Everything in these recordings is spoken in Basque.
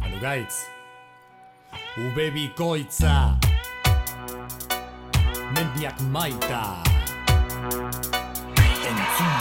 Alugaitz Ube bikoitza Mendiak maita Entzun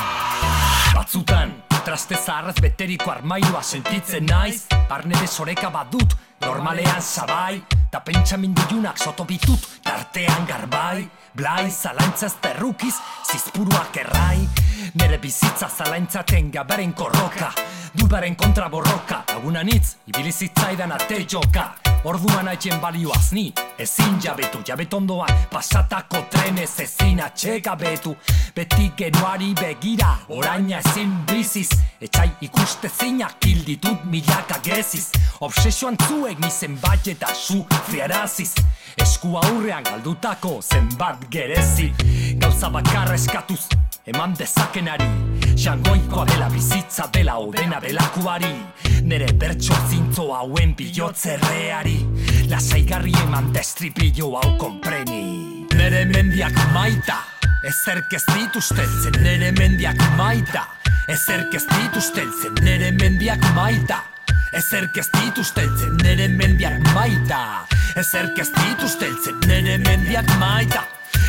Batzutan traste zaharrez beteriko armairua sentitzen naiz Barne desoreka badut normalean sabai Ta pentsamendujunak soto bitut tartean garbai Blai zalantzaz terrukiz zizpuruak errai Nere bizitza zalantzaten gabaren korroka Dubaren kontra borroka Lagunan hitz ibilizitzaidan ate joka Orduan haitxen balioaz ni ezin jabetu Jabetondoan pasatako trenez ezin atxegabetu Beti genuari begira oraina ezin biziz Etxai ikustezinak hilditut milaka geziz Obsesioan zuek nizen bat eta su friaraziz Esku aurrean galdutako zenbat gerezi Gauza bakarra eskatuz eman dezakenari Jangoikoa dela bizitza dela odena delakuari Nere bertso zintzo hauen bihotzerreari Lasaigarri eman destripillo hau konpreni Nere mendiak maita ezerk ez dituzteltzen Nere mendiak maita ezerk ez dituzteltzen Nere mendiak maita ezerk ez dituzteltzen Nere mendiak maita ezerk ez dituzteltzen Nere mendiak maita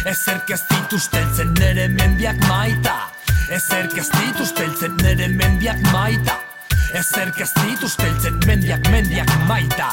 ezerk ez dituzteltzen Nere mendiak maita ezerk ez dituzteltzen Nere mendiak maita ezerk ez dituzteltzen Mendiak maita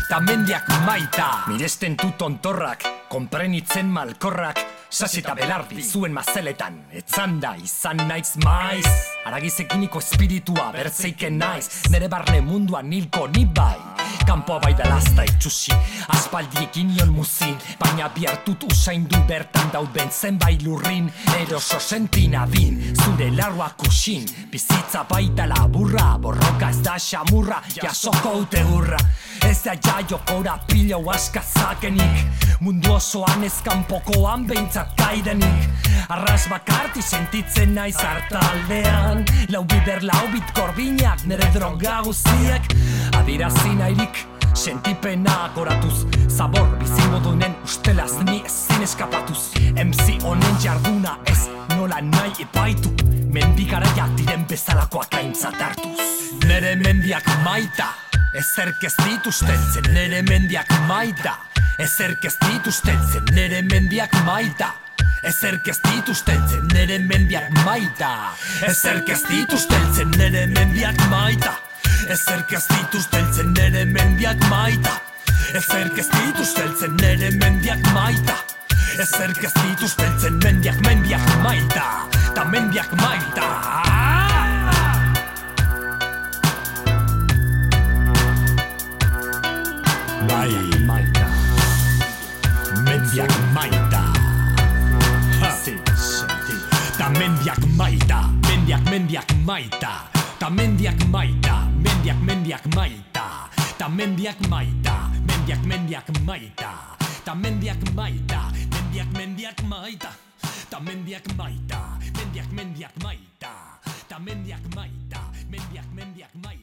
ta mendiak maita Miresten tut ontorrak, konprenitzen malkorrak Sasi eta belardi zuen mazeletan etzanda izan naiz maiz Aragizekiniko espiritua bertzeiken naiz Nere barne munduan nilko ni bai Kanpoa bai da lasta itxusi Aspaldiekin ion muzin Baina bihartut usaindu bertan dauden zenbait lurrin Eroso sentin adin Zure larruak usin Bizitza baita laburra Borroka ez da xamurra Jasoko ute hurra Ez da jaiokora pilo askazakenik Mundu osoan ez kanpokoan behintzat kaidenik Arras bakarti sentitzen naiz hartaldean Lau bider lau bit gordinak nere droga guztiak Adirazi nahirik sentipena goratuz Zabor bizimodunen ustelaz ni ezin eskapatuz MC honen jarduna ez nola nahi epaitu Mendigaraiak diren bezalakoak aintzat hartuz Nere mendiak maita ezerk ez dituzteltzen Nere mendiak maita ezerk ez dituzteltzen Nere mendiak maita ezerk ez dituzteltzen Nere mendiak maita ezerk ez dituzteltzen Nere mendiak maita ezerk ez dituzteltzen Nere mendiak maita ezerk ez dituzteltzen Nere mendiak maita ezerk ez dituzteltzen Mendiak maita ta mendiak maita Bai, maita Mendiak maita Ta mendiak maita Mendiak maita Ta mendiak maita Mendiak maita Ta mendiak maita Mendiak maita Ta mendiak maita Mendiak maita Ta mendiak maita Mendiak maita Ta mendiak maita Mendiak maita